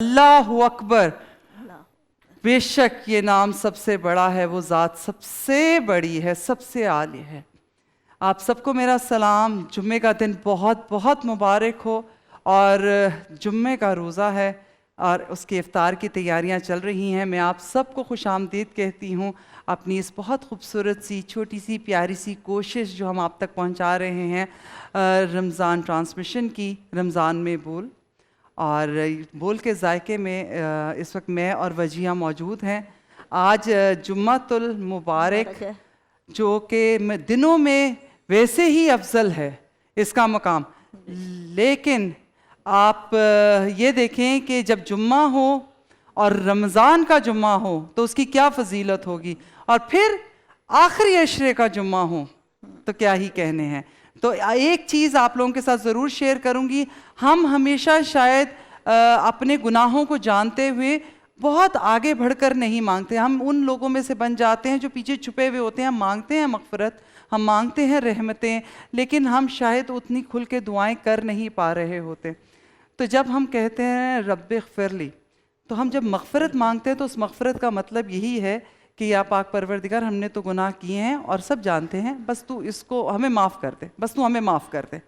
अल्लाहु अकबर। बेशक ये नाम सबसे बड़ा है, वो ज़ात सबसे बड़ी है, सबसे आली है। आप सबको मेरा सलाम। जुम्मे का दिन बहुत बहुत मुबारक हो और जुम्मे का रोज़ा है और उसके इफ्तार की तैयारियां चल रही हैं। मैं आप सबको खुश आमदीद कहती हूँ अपनी इस बहुत खूबसूरत सी छोटी सी प्यारी सी कोशिश जो हम आप तक पहुँचा रहे हैं रमज़ान ट्रांसमिशन की, रमज़ान में बोल। और बोल के जायके में इस वक्त मैं और वजिया मौजूद हैं। आज जुम्मतुल मुबारक जो कि दिनों में वैसे ही अफजल है इसका मकाम, लेकिन आप ये देखें कि जब जुम्मा हो और रमज़ान का जुम्मा हो तो उसकी क्या फजीलत होगी, और फिर आखिरी अशरे का जुम्मा हो तो क्या ही कहने हैं। तो एक चीज़ आप लोगों के साथ ज़रूर शेयर करूँगी। हम हमेशा शायद अपने गुनाहों को जानते हुए बहुत आगे बढ़कर नहीं मांगते। हम उन लोगों में से बन जाते हैं जो पीछे छुपे हुए होते हैं। हम मांगते हैं मग़फ़िरत, हम मांगते हैं रहमतें, लेकिन हम शायद उतनी खुल के दुआएं कर नहीं पा रहे होते। तो जब हम कहते हैं रब्बिग़फ़िरली, तो हम जब मग़फ़िरत मांगते हैं तो उस मग़फ़िरत का मतलब यही है कि या पाक परवरदिगार, हमने तो गुनाह किए हैं और सब जानते हैं, बस तू इसको हमें माफ़ कर दे, बस तू हमें माफ़ कर दे।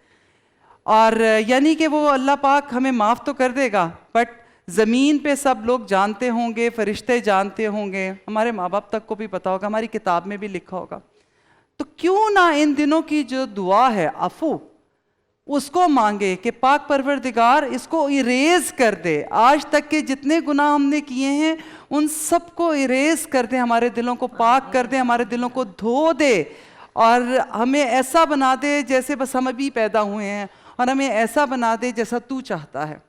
और यानी कि वो अल्लाह पाक हमें माफ़ तो कर देगा, बट ज़मीन पे सब लोग जानते होंगे, फ़रिश्ते जानते होंगे, हमारे माँ बाप तक को भी पता होगा, हमारी किताब में भी लिखा होगा। तो क्यों ना इन दिनों की जो दुआ है अफ़ू, उसको मांगे कि पाक परवरदिगार इसको इरेज कर दे। आज तक के जितने गुनाह हमने किए हैं उन सबको इरेज कर दे, हमारे दिलों को पाक कर दे, हमारे दिलों को धो दे और हमें ऐसा बना दे जैसे बस हम अभी पैदा हुए हैं, और हमें ऐसा बना दे जैसा तू चाहता है।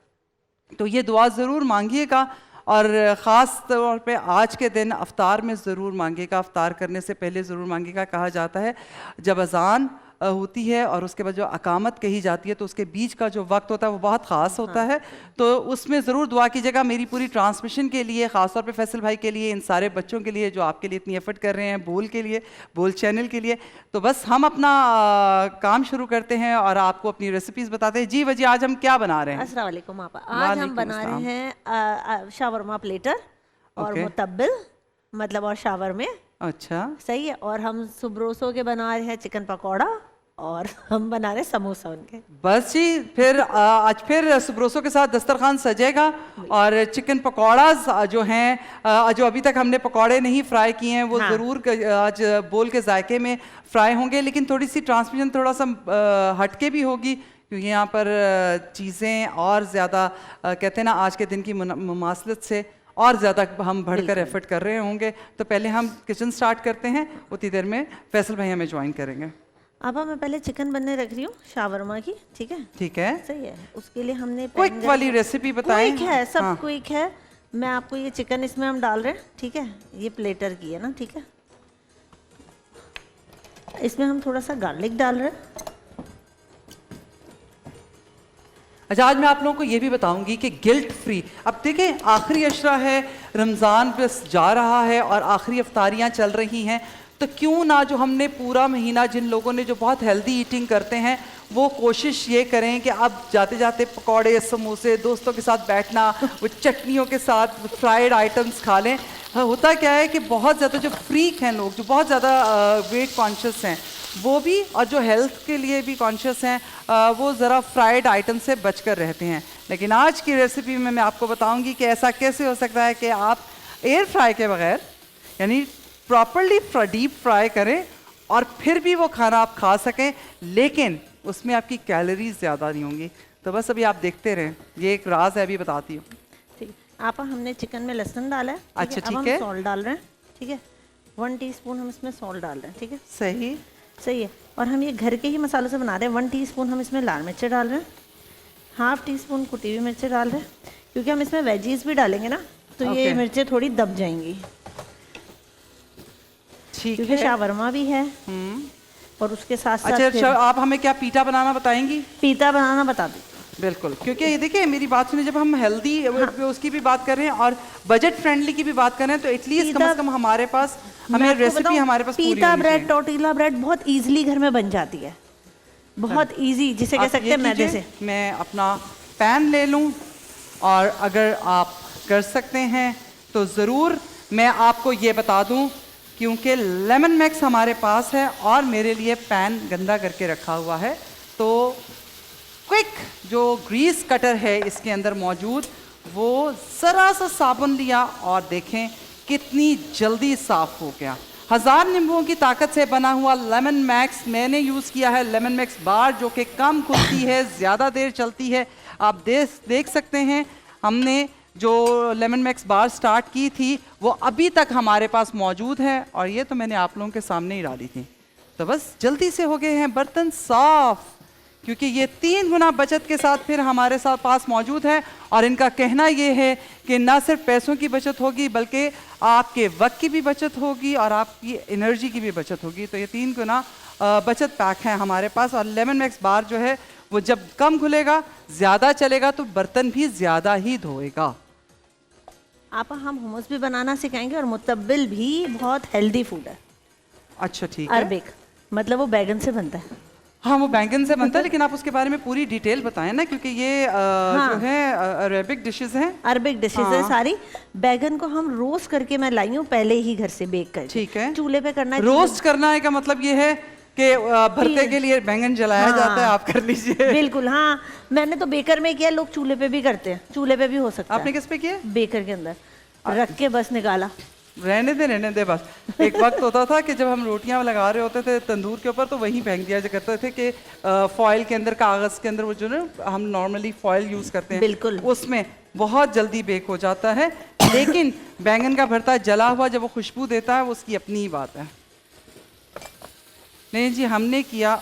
तो ये दुआ ज़रूर मांगिएगा और ख़ास तौर पे आज के दिन अफ्तार में ज़रूर मांगिएगा। अफ्तार करने से पहले ज़रूर मांगिएगा। कहा जाता है जब अज़ान होती है और उसके बाद जो अकामत कही जाती है तो उसके बीच का जो वक्त होता है वो बहुत ख़ास होता है, तो उसमें ज़रूर दुआ कीजिएगा। मेरी पूरी ट्रांसमिशन के लिए, ख़ास तौर पे फैसल भाई के लिए, इन सारे बच्चों के लिए जो आपके लिए इतनी एफर्ट कर रहे हैं, बोल के लिए, बोल चैनल के लिए। तो बस हम अपना काम शुरू करते हैं और आपको अपनी रेसिपीज़ बताते हैं। जी वजी, आज हम क्या बना रहे हैं? अस्सलाम वालेकुम आपा। आज हम बना रहे हैं शावरमा प्लेटर और मुतब्बिल, मतलब और शावर में। अच्छा सही है। और हम सुब्रोसो के बना रहे हैं चिकन पकौड़ा, और हम बना रहे समोसा उनके। बस जी, फिर आज फिर सुब्रोसो के साथ दस्तरखान सजेगा और चिकन पकौड़ा जो हैं, जो अभी तक हमने पकौड़े नहीं फ्राई किए हैं वो ज़रूर आज बोल के जायके में फ्राई होंगे, लेकिन थोड़ी सी ट्रांसमिशन थोड़ा सा हटके भी होगी क्योंकि यहाँ पर चीज़ें और ज़्यादा कहते हैं ना, आज के दिन की मुमासलत से और ज़्यादा हम बढ़कर एफर्ट कर रहे होंगे। तो पहले हम किचन स्टार्ट करते हैं, उतनी देर में फैसल भाई हमें ज्वाइन करेंगे। अब मैं पहले चिकन बनने रख रही हूँ शावरमा की। ठीक है, ठीक है, सही है। उसके लिए हमने क्विक वाली रेसिपी बताएं। क्विक है, सब क्विक है। मैं आपको ये चिकन इसमें हम डाल रहे हैं, ठीक है, ये प्लेटर की है ना, ठीक है। इसमें हम थोड़ा सा गार्लिक डाल रहे हैं। अच्छा, आज मैं आप लोगों को ये भी बताऊंगी कि गिल्ट फ्री, अब देखें आखिरी अशरा है, रमज़ान बस जा रहा है और आखिरी अफ्तारियाँ चल रही हैं, तो क्यों ना जो हमने पूरा महीना, जिन लोगों ने जो बहुत हेल्दी ईटिंग करते हैं, वो कोशिश ये करें कि अब जाते जाते पकौड़े, समोसे, दोस्तों के साथ बैठना, वो चटनियों के साथ फ्राइड आइटम्स खा लें। होता क्या है कि बहुत ज़्यादा जो फ्रीक हैं लोग, जो बहुत ज़्यादा वेट कॉन्शियस हैं, वो भी, और जो हेल्थ के लिए भी कॉन्शियस हैं, वो ज़रा फ्राइड आइटम से बचकर रहते हैं। लेकिन आज की रेसिपी में मैं आपको बताऊँगी कि ऐसा कैसे हो सकता है कि आप एयर फ्राई के बगैर, यानी प्रॉपर्ली डीप फ्राई करें और फिर भी वो खाना आप खा सकें, लेकिन उसमें आपकी कैलोरीज ज़्यादा नहीं होंगी। तो बस अभी आप देखते रहें, ये एक राज है, अभी बताती हूँ। ठीक है, आप हमने चिकन में लहसुन डाला है। अच्छा, ठीक है, सॉल्ट डाल रहे हैं, ठीक है, 1 टीस्पून हम इसमें सॉल्ट डाल रहे हैं, ठीक है, सही सही है। और हम ये घर के ही मसालों से बना रहे हैं। 1 टीस्पून हम इसमें लाल मिर्च डाल रहे हैं, 1/2 टीस्पून कुटी हुई मिर्च डाल रहे हैं, क्योंकि हम इसमें वेजीज भी डालेंगे ना, तो ये मिर्चें थोड़ी दब जाएंगी, क्योंकि शावरमा भी है और उसके साथ साथ। अच्छा, आप हमें क्या पीटा बनाना बताएंगी? पीटा बनाना बता दें। बिल्कुल, क्योंकि ये देखिए मेरी बात सुनिए, जब हम हेल्दी उसकी भी बात कर रहे हैं और बजट फ्रेंडली की भी बात कर रहे हैं, तो एटलीस्ट कम से कम हमारे पास, हमें रेसिपी हमारे पास पीटा ब्रेड, टोर्टिला ब्रेड बहुत इजीली घर में बन जाती है, बहुत इजी, जिसे कह सकते हैं मैदे से। मैं अपना पैन ले लूँ और अगर आप कर सकते हैं तो ज़रूर मैं आपको ये बता दूं, क्योंकि लेमन मैक्स हमारे पास है और मेरे लिए पैन गंदा करके रखा हुआ है, तो क्विक जो ग्रीस कटर है इसके अंदर मौजूद, वो ज़रा सा साबुन लिया और देखें कितनी जल्दी साफ़ हो गया। 1000 नींबुओं की ताकत से बना हुआ लेमन मैक्स मैंने यूज़ किया है, लेमन मैक्स बार, जो कि कम खुलती है, ज़्यादा देर चलती है। आप देख सकते हैं हमने जो लेमन मैक्स बार स्टार्ट की थी वो अभी तक हमारे पास मौजूद है, और ये तो मैंने आप लोगों के सामने ही डाली थी। तो बस जल्दी से हो गए हैं बर्तन साफ़, क्योंकि ये 3 गुना बचत के साथ फिर हमारे साथ पास मौजूद है। और इनका कहना ये है कि ना सिर्फ पैसों की बचत होगी बल्कि आपके वक्त की भी बचत होगी और आपकी एनर्जी की भी बचत होगी। तो ये 3 गुना बचत पैक है हमारे पास। और लेमन मैक्स बार जो है वो जब कम घुलेगा, ज़्यादा चलेगा, तो बर्तन भी ज़्यादा ही धोएगा। आप हम हुमस भी बनाना सिखाएंगे और मुतब्बिल भी बहुत हेल्दी फूड है। अच्छा ठीक है। अरबिक मतलब वो बैगन से बनता है। हाँ वो बैंगन से बनता है, लेकिन आप उसके बारे में पूरी डिटेल बताएं ना, क्योंकि ये जो है अरेबिक डिशेस हैं। अरबिक डिशेस है सारी। बैगन को हम रोस्ट करके मैं लाई हूँ पहले ही घर से बेक कर। ठीक है। चूल्हे पे करना है। रोस्ट करना है का मतलब ये है कि भरते के लिए बैंगन जलाया जाता है, आप कर लीजिए। बिल्कुल हाँ, मैंने तो बेकर में किया, लोग चूल्हे पे भी करते हैं, चूल्हे पे भी हो सकता है। आपने किस पे किया? बेकर के अंदर रख के बस निकाला। रहने दे बस। एक वक्त होता था कि जब हम रोटियां लगा रहे होते थे तंदूर के ऊपर, तो वहीं फेंक दिया करते थे कि फॉइल के अंदर, कागज़ के अंदर, वो जो ना हम नॉर्मली फॉइल यूज़ करते हैं, बिल्कुल उसमें बहुत जल्दी बेक हो जाता है। लेकिन बैंगन का भरता जला हुआ जब वो खुशबू देता है, वो उसकी अपनी ही बात है। नहीं जी, हमने किया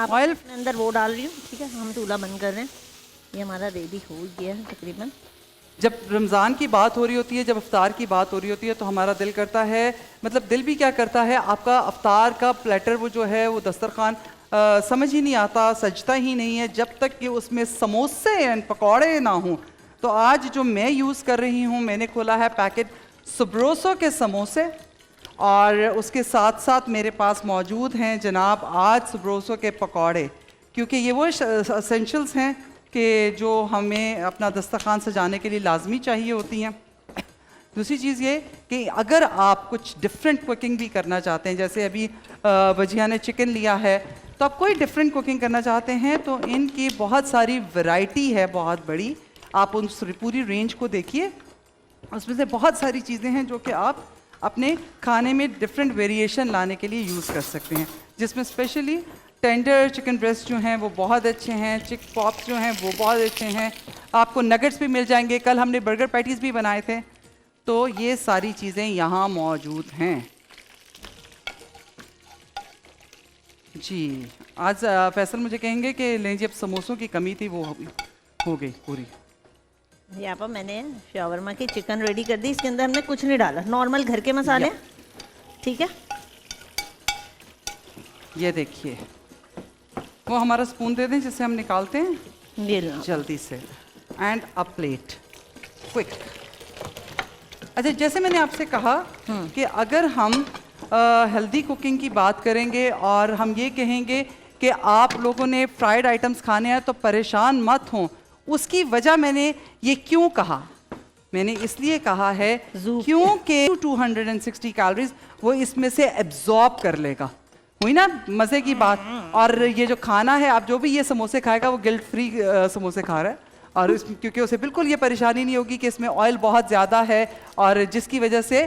ऑयल अंदर वो डाल रही हूँ। ठीक है, हम चूल्हा बंद कर रहे हैं। ये हमारा रेडी हो गया है तकरीबन। जब रमज़ान की बात हो रही होती है, जब अफ्तार की बात हो रही होती है, तो हमारा दिल करता है, मतलब दिल भी क्या करता है, आपका अफ्तार का प्लेटर वो जो है, वो दस्तरखान समझ ही नहीं आता, सजता ही नहीं है जब तक कि उसमें समोसे एंड पकौड़े ना हों। तो आज जो मैं यूज़ कर रही हूँ, मैंने खोला है पैकेट सुब्रोसो के समोसे, और उसके साथ साथ मेरे पास मौजूद हैं जनाब आज सुब्रोसो के पकौड़े, क्योंकि ये वो एसेंशियल्स हैं कि जो हमें अपना दस्तरखान सजाने के लिए लाजमी चाहिए होती हैं। दूसरी चीज़ ये कि अगर आप कुछ डिफरेंट कुकिंग भी करना चाहते हैं, जैसे अभी वजिया ने चिकन लिया है, तो आप कोई डिफरेंट कुकिंग करना चाहते हैं, तो इनकी बहुत सारी वैरायटी है, बहुत बड़ी। आप उन पूरी रेंज को देखिए, उसमें से बहुत सारी चीज़ें हैं जो कि आप अपने खाने में डिफरेंट वेरिएशन लाने के लिए यूज़ कर सकते हैं, जिसमें स्पेशली टेंडर चिकन ब्रेस्ट जो हैं वो बहुत अच्छे हैं, चिक पॉप्स जो हैं वो बहुत अच्छे हैं, आपको नगेट्स भी मिल जाएंगे। कल हमने बर्गर पैटीज़ भी बनाए थे, तो ये सारी चीज़ें यहाँ मौजूद हैं जी। आज फैसल मुझे कहेंगे कि लें जी, अब समोसों की कमी थी, वो हो गई पूरी। यहाँ पर मैंने शावरमा की चिकन रेडी कर दी। इसके अंदर हमने कुछ नहीं डाला, नॉर्मल घर के मसाले। ठीक है, ये देखिए, वो हमारा स्पून दे दें जिससे हम निकालते हैं ये लो। जल्दी से। And a plate quick. अच्छा, जैसे मैंने आपसे कहा कि अगर हम हेल्दी कुकिंग की बात करेंगे और हम ये कहेंगे कि आप लोगों ने फ्राइड आइटम्स खाने हैं तो परेशान मत हों, उसकी वजह मैंने ये क्यों कहा, मैंने इसलिए कहा है क्योंकि 260 कैलोरीज वो इसमें से एब्जॉर्ब कर लेगा। हुई ना मज़े की बात। और ये जो खाना है, आप जो भी ये समोसे खाएगा वो गिल्ट फ्री समोसे खा रहा है, और क्योंकि उसे बिल्कुल ये परेशानी नहीं होगी कि इसमें ऑयल बहुत ज़्यादा है, और जिसकी वजह से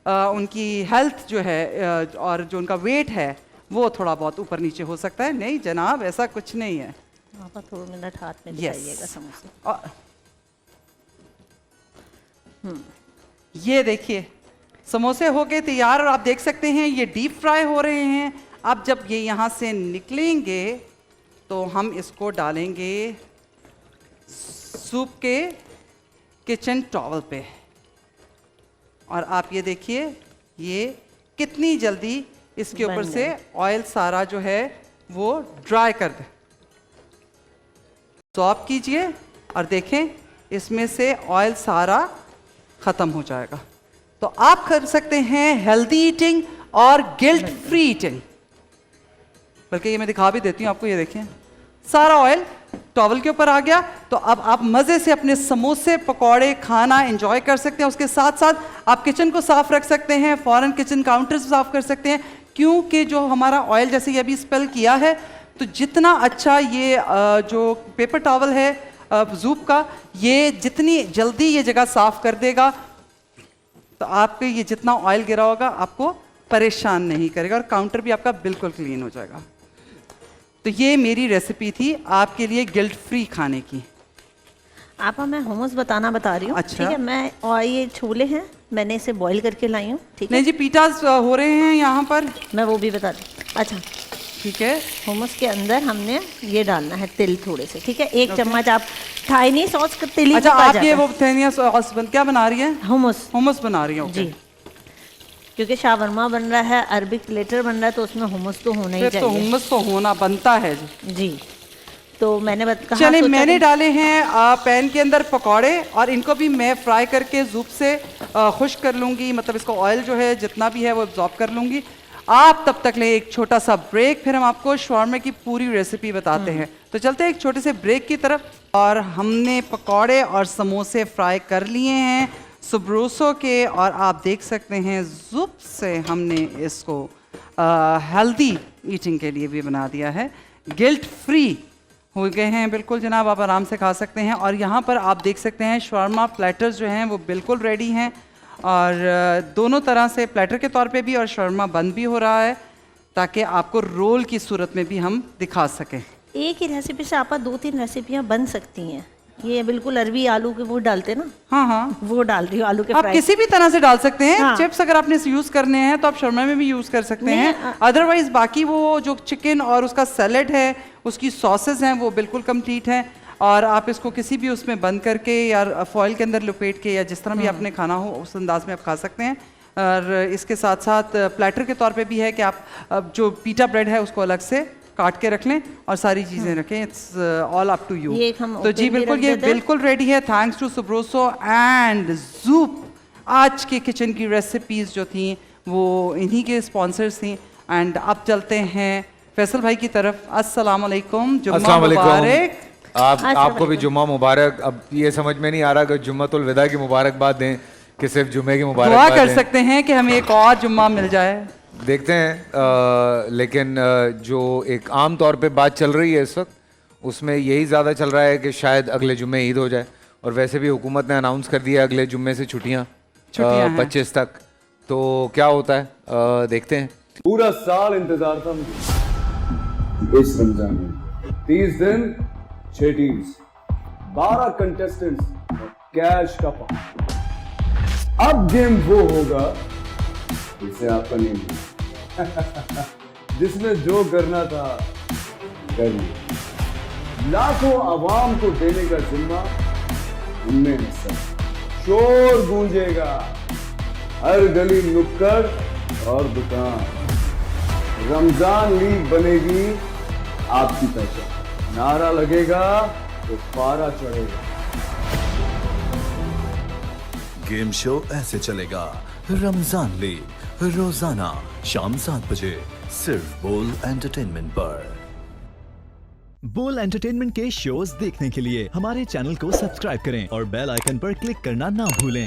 उनकी हेल्थ जो है और जो उनका वेट है वो थोड़ा बहुत ऊपर नीचे हो सकता है। नहीं जनाब, ऐसा कुछ नहीं है। आप थोड़ा मिनट हाथ में दिखाइएगा समोसे। ये देखिए, समोसे हो गए तैयार, और आप देख सकते हैं ये डीप फ्राई हो रहे हैं। अब जब ये यहाँ से निकलेंगे तो हम इसको डालेंगे सूप के किचन टॉवल पे, और आप ये देखिए ये कितनी जल्दी इसके ऊपर से ऑयल सारा जो है वो ड्राई कर दे। सॉप कीजिए और देखें इसमें से ऑयल सारा ख़त्म हो जाएगा। तो आप कर सकते हैं हेल्दी ईटिंग और गिल्ट फ्री ईटिंग। बल्कि ये मैं दिखा भी देती हूँ आपको, ये देखें सारा ऑयल टॉवल के ऊपर आ गया। तो अब आप मज़े से अपने समोसे पकौड़े खाना एंजॉय कर सकते हैं। उसके साथ साथ आप किचन को साफ रख सकते हैं, फ़ौरन किचन काउंटर्स साफ कर सकते हैं, क्योंकि जो हमारा ऑयल जैसे ये अभी स्पेल किया है, तो जितना अच्छा ये जो पेपर टॉवल है ज़ूप का, ये जितनी जल्दी ये जगह साफ कर देगा, तो आपके ये जितना ऑयल गिरा होगा आपको परेशान नहीं करेगा और काउंटर भी आपका बिल्कुल क्लीन हो जाएगा। तो ये मेरी रेसिपी थी आपके लिए गिल्ट फ्री खाने की। आपा मैं hummus बताना बता रही हूँ। अच्छा। ठीक है, मैं और ये छोले हैं, मैंने इसे बॉईल करके लाई हूँ। ठीक है, नहीं जी, पीटाज हो रहे हैं यहाँ पर। मैं वो भी बता दी। अच्छा, ठीक है, hummus के अंदर हमने ये डालना है तिल थोड़े से। ठीक है, 1 चम्मच आप थाइनी सॉस का तिल ही अच्छा पा आप जाता ये है। वो थेनिया सॉस क्या बना रही है? hummus हुमस बना रही है। ओके। जी, क्योंकि शावरमा बन रहा है, अरबिक प्लेटर बन रहा है, तो उसमें hummus तो होना ही फिर तो चाहिए। हुमस तो होना बनता है जी। जी, तो मैंने कहा चलिए, सोचा मैंने कि- डाले हैं पैन के अंदर पकौड़े और इनको भी मैं फ्राई करके ज़ूप से खुश कर लूँगी, मतलब इसको ऑयल जो है जितना भी है वो एब्जॉर्ब कर लूँगी। आप तब तक ले एक छोटा सा ब्रेक, फिर हम आपको शॉर्मा की पूरी रेसिपी बताते हैं। तो चलते हैं एक छोटे से ब्रेक की तरफ। और हमने पकौड़े और समोसे फ्राई कर लिए हैं सुब्रोसो के, और आप देख सकते हैं ज़ूप से हमने इसको हेल्दी ईटिंग के लिए भी बना दिया है। गिल्ट फ्री हो गए हैं बिल्कुल जनाब, आप आराम से खा सकते हैं। और यहाँ पर आप देख सकते हैं शॉर्मा प्लेटर्स जो हैं वो बिल्कुल रेडी हैं, और दोनों तरह से प्लेटर के तौर पे भी और शॉर्मा बंद भी हो रहा है, ताकि आपको रोल की सूरत में भी हम दिखा सकें। एक ही रेसिपी से आप 2-3 रेसिपियाँ बन सकती हैं। ये बिल्कुल अरबी आलू के वो डालते ना, हाँ हाँ, वो डाल रही हूँ, आलू के आप फ्राई। किसी भी तरह से डाल सकते हैं। हाँ। चिप्स अगर आपने यूज़ करने हैं तो आप शर्मा में भी यूज़ कर सकते नहीं, हैं। अदरवाइज बाकी वो जो चिकन और उसका सैलेड है, उसकी सॉसेस हैं, वो बिल्कुल कंप्लीट हैं। और आप इसको किसी भी उसमें बंद करके या फॉइल के अंदर लपेट के या जिस तरह भी आपने खाना हो उस अंदाज में आप खा सकते हैं। और इसके साथ साथ प्लेटर के तौर पे भी है कि आप जो पीटा ब्रेड है उसको अलग से काट के रख लें और सारी चीज़ें रखें। It's all up to you. ये एक हम तो जी open भी बिल्कुल रख ये देते हैं। बिल्कुल रेडी है, थैंक्स टू सुब्रोसो एंड ज़ूप। आज के किचन की रेसिपीज़ जो थी वो इन्हीं के स्पॉन्सर्स थी। एंड अब चलते हैं फैसल भाई की तरफ। अस्सलाम वालेकुम, जुम्मा अस्सलाम वालेकुम। मुबारक। आपको भी जुम्मा मुबारक। अब ये समझ में नहीं आ रहा कि जुम्मतुल विदा की मुबारकबाद दें कि सिर्फ जुम्मे की दुआ मुबारकबाद कर दें। सकते हैं कि हमें एक और जुम्मा मिल जाए। देखते हैं। लेकिन जो एक आम तौर पे बात चल रही है इस वक्त, उसमें यही ज़्यादा चल रहा है कि शायद अगले जुम्मे ईद हो जाए। और वैसे भी हुकूमत ने अनाउंस कर दिया अगले जुम्मे से छुट्टियाँ हैं। 25 तक। तो क्या होता है देखते हैं। पूरा साल इंतजार था मुझे इस रमजान में। 30 दिन 6 टीम्स, 12 कंटेस्टेंट्स और कैश का पार्ट। अब गेम वो होगा जिसे आपका नेम है जिसमें जो करना था कर लिया। लाखों आवाम को देने का जिम्मा उनमें है सर। शोर गूंजेगा हर गली नुक्कड़ और दुकान। रमजान लीग बनेगी आपकी पहचान। नारा लगेगा तो पारा चढ़ेगा। गेम शो ऐसे चलेगा। रमजान लीग रोजाना शाम 7 बजे सिर्फ बोल एंटरटेनमेंट पर। बोल एंटरटेनमेंट के शोज देखने के लिए हमारे चैनल को सब्सक्राइब करें और बेल आइकन पर क्लिक करना ना भूलें।